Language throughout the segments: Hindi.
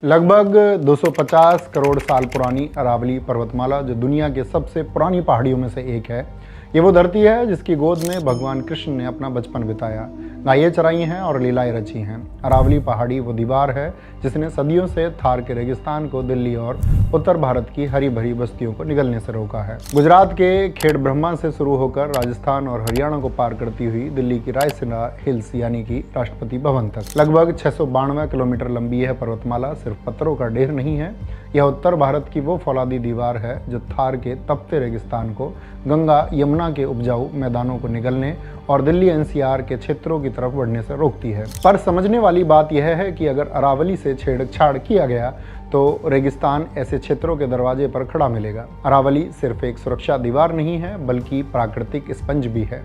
लगभग 250 करोड़ साल पुरानी अरावली पर्वतमाला, जो दुनिया के सबसे पुरानी पहाड़ियों में से एक है, ये वो धरती है जिसकी गोद में भगवान कृष्ण ने अपना बचपन बिताया, गायें चराई हैं और लीलाएं रची हैं। अरावली पहाड़ी वो दीवार है जिसने सदियों से थार के रेगिस्तान को दिल्ली और उत्तर भारत की हरी भरी बस्तियों को निगलने से रोका है। गुजरात के खेड़ ब्रह्मा से शुरू होकर राजस्थान और हरियाणा को पार करती हुई दिल्ली की रायसीना हिल्स यानी कि राष्ट्रपति भवन तक लगभग 692 किलोमीटर लंबी यह पर्वतमाला सिर्फ पत्थरों का ढेर नहीं है। यह उत्तर भारत की वो फौलादी दीवार है जो थार के तपते रेगिस्तान को, गंगा यमुना के उपजाऊ मैदानों को निगलने और दिल्ली एनसीआर के क्षेत्रों की तरफ बढ़ने से रोकती है। पर समझने वाली बात यह है कि अगर अरावली से छेड़छाड़ किया गया तो रेगिस्तान ऐसे क्षेत्रों के दरवाजे पर खड़ा मिलेगा। अरावली सिर्फ एक सुरक्षा दीवार नहीं है बल्कि प्राकृतिक स्पंज भी है।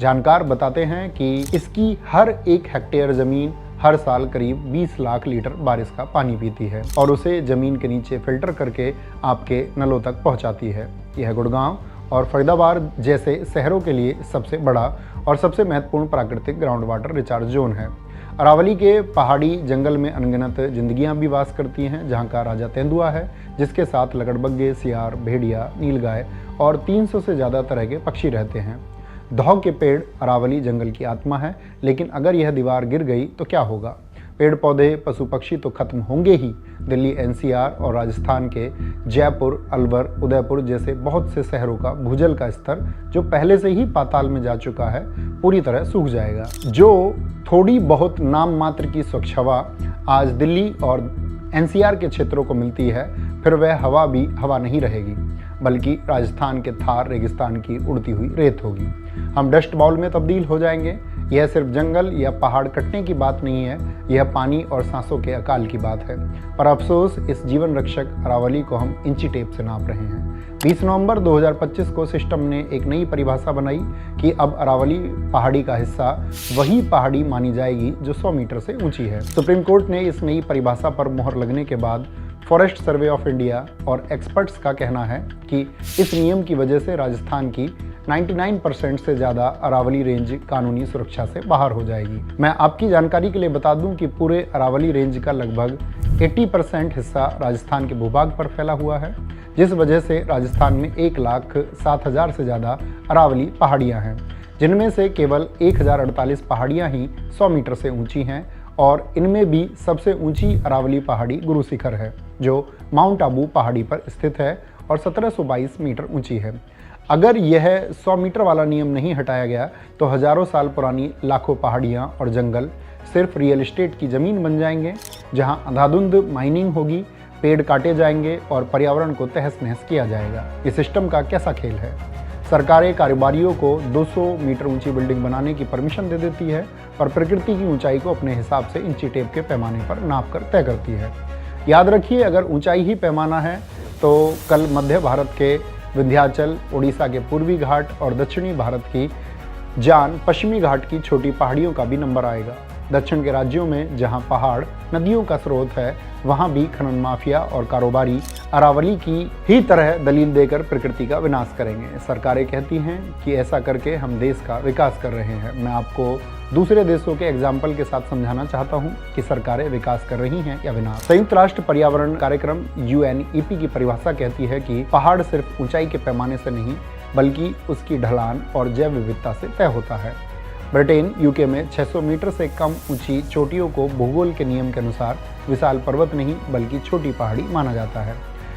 जानकार बताते हैं कि इसकी हर एक हेक्टेयर जमीन हर साल करीब 20 लाख लीटर बारिश का पानी पीती है और उसे जमीन के नीचे फिल्टर करके आपके नलों तक पहुंचाती है। यह गुड़गांव और फरीदाबाद जैसे शहरों के लिए सबसे बड़ा और सबसे महत्वपूर्ण प्राकृतिक ग्राउंड वाटर रिचार्ज जोन है। अरावली के पहाड़ी जंगल में अनगिनत जिंदगियां भी वास करती हैं, जहां का राजा तेंदुआ है, जिसके साथ लकड़बग्गे, सियार, भेड़िया, नीलगाय और 300 से ज़्यादा तरह के पक्षी रहते हैं। दौह के पेड़ अरावली जंगल की आत्मा है, लेकिन अगर यह दीवार गिर गई तो क्या होगा? पेड़ पौधे, पशु पक्षी तो खत्म होंगे ही। दिल्ली एनसीआर और राजस्थान के जयपुर, अलवर, उदयपुर जैसे बहुत से शहरों का भूजल का स्तर, जो पहले से ही पाताल में जा चुका है, पूरी तरह सूख जाएगा। जो थोड़ी बहुत नाम मात्र की स्वच्छ हवा आज दिल्ली और एनसीआर के क्षेत्रों को मिलती है, फिर वह हवा भी हवा नहीं रहेगी, बल्कि राजस्थान के थार रेगिस्तान की उड़ती हुई रेत होगी। हम डस्ट बाउल में तब्दील हो जाएंगे। यह सिर्फ जंगल या पहाड़ कटने की बात नहीं है, यह पानी और सांसों के अकाल की बात है। पर अफसोस, इस जीवन रक्षक अरावली को हम इंची टेप से नाप रहे हैं। 20 नवंबर 2025 को सिस्टम ने एक नई परिभाषा बनाई कि अब अरावली पहाड़ी का हिस्सा वही पहाड़ी मानी जाएगी जो 100 मीटर से ऊंची है। सुप्रीम कोर्ट ने इस नई परिभाषा पर मोहर लगने के बाद फॉरेस्ट सर्वे ऑफ इंडिया और एक्सपर्ट्स का कहना है कि इस नियम की वजह से राजस्थान की 99% से ज़्यादा अरावली रेंज कानूनी सुरक्षा से बाहर हो जाएगी। मैं आपकी जानकारी के लिए बता दूं कि पूरे अरावली रेंज का लगभग 80% हिस्सा राजस्थान के भूभाग पर फैला हुआ है, जिस वजह से राजस्थान में 1,07,000 से ज़्यादा अरावली पहाड़ियाँ हैं, जिनमें से केवल 1048 पहाड़ियाँ ही 100 मीटर से ऊँची हैं और इनमें भी सबसे ऊंची अरावली पहाड़ी गुरु शिखर है, जो माउंट आबू पहाड़ी पर स्थित है और 1722 मीटर ऊंची है। अगर यह 100 मीटर वाला नियम नहीं हटाया गया तो हजारों साल पुरानी लाखों पहाड़ियाँ और जंगल सिर्फ रियल एस्टेट की ज़मीन बन जाएंगे, जहां अंधाधुंध माइनिंग होगी, पेड़ काटे जाएंगे और पर्यावरण को तहस नहस किया जाएगा। इस सिस्टम का कैसा खेल है? सरकारें कारोबारियों को 200 मीटर ऊंची बिल्डिंग बनाने की परमिशन दे देती है और प्रकृति की ऊंचाई को अपने हिसाब से इंची टेप के पैमाने पर नाप कर तय करती है। याद रखिए, अगर ऊंचाई ही पैमाना है तो कल मध्य भारत के विंध्याचल, उड़ीसा के पूर्वी घाट और दक्षिणी भारत की जान पश्चिमी घाट की छोटी पहाड़ियों का भी नंबर आएगा। दक्षिण के राज्यों में जहां पहाड़ नदियों का स्रोत है, वहां भी खनन माफिया और कारोबारी अरावली की ही तरह दलील देकर प्रकृति का विनाश करेंगे। सरकारें कहती हैं कि ऐसा करके हम देश का विकास कर रहे हैं। मैं आपको दूसरे देशों के एग्जाम्पल के साथ समझाना चाहता हूं कि सरकारें विकास कर रही हैं या विनाश। संयुक्त राष्ट्र पर्यावरण कार्यक्रम UNEP की परिभाषा कहती है कि पहाड़ सिर्फ ऊंचाई के पैमाने से नहीं बल्कि उसकी ढलान और जैव विविधता से तय होता है। ब्रिटेन, यूके में 600 मीटर से कम ऊंची चोटियों को भूगोल के नियम के अनुसार विशाल पर्वत नहीं बल्कि छोटी पहाड़ी माना जाता है।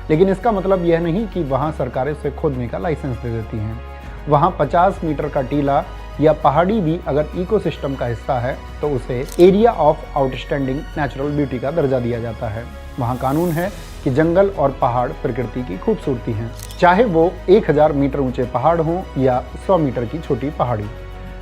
लेकिन इसका मतलब यह नहीं कि वहां सरकारें उसे खोदने का लाइसेंस दे देती हैं। वहां 50 मीटर का टीला या पहाड़ी भी अगर इकोसिस्टम का हिस्सा है तो उसे area of outstanding natural beauty का दर्जा दिया जाता है। वहां कानून है कि जंगल और पहाड़ प्रकृति की खूबसूरती हैं, चाहे वो 1000 मीटर ऊंचे पहाड़ हों या 100 मीटर की छोटी पहाड़ी।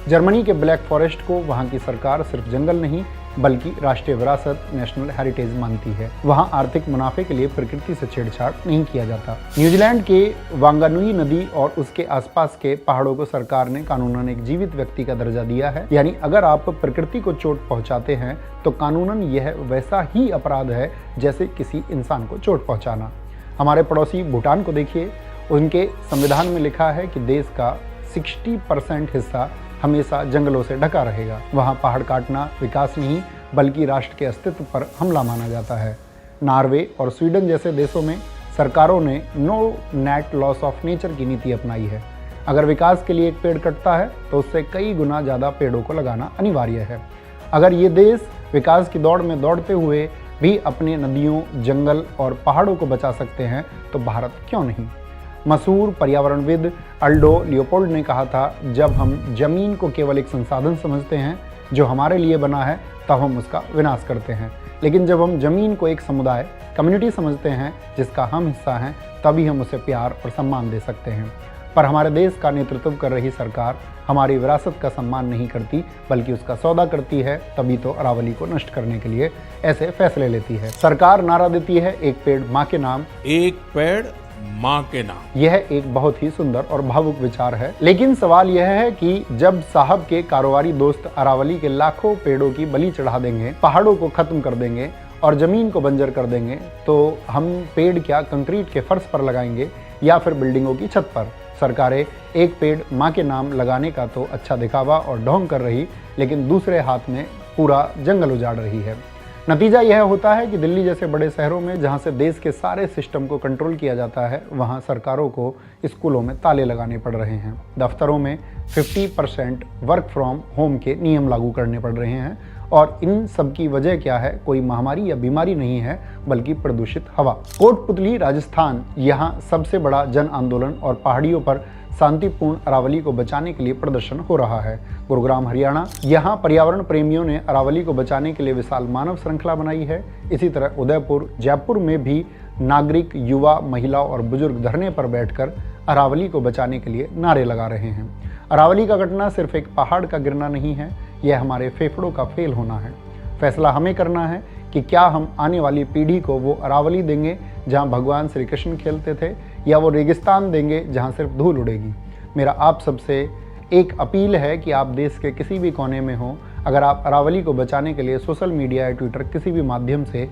जर्मनी के ब्लैक फॉरेस्ट को वहां की सरकार सिर्फ जंगल नहीं बल्कि राष्ट्रीय विरासत, नेशनल हेरिटेज मानती है। वहां आर्थिक मुनाफे के लिए प्रकृति से छेड़छाड़ नहीं किया जाता। न्यूजीलैंड के वांगानुई नदी और उसके आसपास के पहाड़ों को सरकार ने कानूनन एक जीवित व्यक्ति का दर्जा दिया है, यानी अगर आप प्रकृति को चोट पहुंचाते हैं तो कानूनन यह वैसा ही अपराध है जैसे किसी इंसान को चोट पहुंचाना। हमारे पड़ोसी भूटान को देखिए, उनके संविधान में लिखा है कि देश का 60% हिस्सा हमेशा जंगलों से ढका रहेगा। वहाँ पहाड़ काटना विकास नहीं बल्कि राष्ट्र के अस्तित्व पर हमला माना जाता है। नॉर्वे और स्वीडन जैसे देशों में सरकारों ने no net loss of nature की नीति अपनाई है। अगर विकास के लिए एक पेड़ कटता है तो उससे कई गुना ज़्यादा पेड़ों को लगाना अनिवार्य है। अगर ये देश विकास की दौड़ में दौड़ते हुए भी अपने नदियों, जंगल और पहाड़ों को बचा सकते हैं तो भारत क्यों नहीं। मशहूर पर्यावरणविद अल्डो लियोपोल्ड ने कहा था, जब हम जमीन को केवल एक संसाधन समझते हैं जो हमारे लिए बना है तब हम उसका विनाश करते हैं, लेकिन जब हम जमीन को एक समुदाय, कम्युनिटी समझते हैं जिसका हम हिस्सा हैं, तभी हम उसे प्यार और सम्मान दे सकते हैं। पर हमारे देश का नेतृत्व कर रही सरकार हमारी विरासत का सम्मान नहीं करती बल्कि उसका सौदा करती है, तभी तो अरावली को नष्ट करने के लिए ऐसे फैसले लेती है। सरकार नारा देती है, एक पेड़ माँ के नाम, एक पेड़ माँ के नाम। यह एक बहुत ही सुंदर और भावुक विचार है, लेकिन सवाल यह है कि जब साहब के कारोबारी दोस्त अरावली के लाखों पेड़ों की बलि चढ़ा देंगे, पहाड़ों को खत्म कर देंगे और जमीन को बंजर कर देंगे, तो हम पेड़ क्या कंक्रीट के फर्श पर लगाएंगे या फिर बिल्डिंगों की छत पर। सरकारें एक पेड़ माँ के नाम लगाने का तो अच्छा दिखावा और ढोंग कर रही, लेकिन दूसरे हाथ में पूरा जंगल उजाड़ रही है। नतीजा यह होता है कि दिल्ली जैसे बड़े शहरों में, जहाँ से देश के सारे सिस्टम को कंट्रोल किया जाता है, वहाँ सरकारों को स्कूलों में ताले लगाने पड़ रहे हैं। दफ्तरों में 50% वर्क फ्रॉम होम के नियम लागू करने पड़ रहे हैं और इन सब की वजह क्या है? कोई महामारी या बीमारी नहीं है बल्कि प्रदूषित हवा। कोटपुतली राजस्थान, यहाँ सबसे बड़ा जन आंदोलन और पहाड़ियों पर शांतिपूर्ण अरावली को बचाने के लिए प्रदर्शन हो रहा है। गुरुग्राम हरियाणा, यहाँ पर्यावरण प्रेमियों ने अरावली को बचाने के लिए विशाल मानव श्रृंखला बनाई है। इसी तरह उदयपुर, जयपुर में भी नागरिक, युवा, महिला और बुजुर्ग धरने पर बैठकर अरावली को बचाने के लिए नारे लगा रहे हैं। अरावली का घटना सिर्फ एक पहाड़ का गिरना नहीं है, यह हमारे फेफड़ों का फेल होना है। फैसला हमें करना है कि क्या हम आने वाली पीढ़ी को वो अरावली देंगे जहाँ भगवान श्री कृष्ण खेलते थे, या वो रेगिस्तान देंगे जहाँ सिर्फ धूल उड़ेगी। मेरा आप सबसे एक अपील है कि आप देश के किसी भी कोने में हो, अगर आप अरावली को बचाने के लिए सोशल मीडिया या ट्विटर किसी भी माध्यम से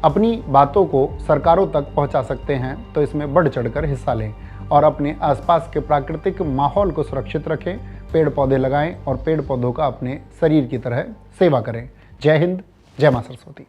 अपनी बातों को सरकारों तक पहुंचा सकते हैं तो इसमें बढ़ चढ़कर हिस्सा लें और अपने आसपास के प्राकृतिक माहौल को सुरक्षित रखें, पेड़ पौधे लगाएं और पेड़ पौधों का अपने शरीर की तरह सेवा करें। जय हिंद, जय मां सरस्वती।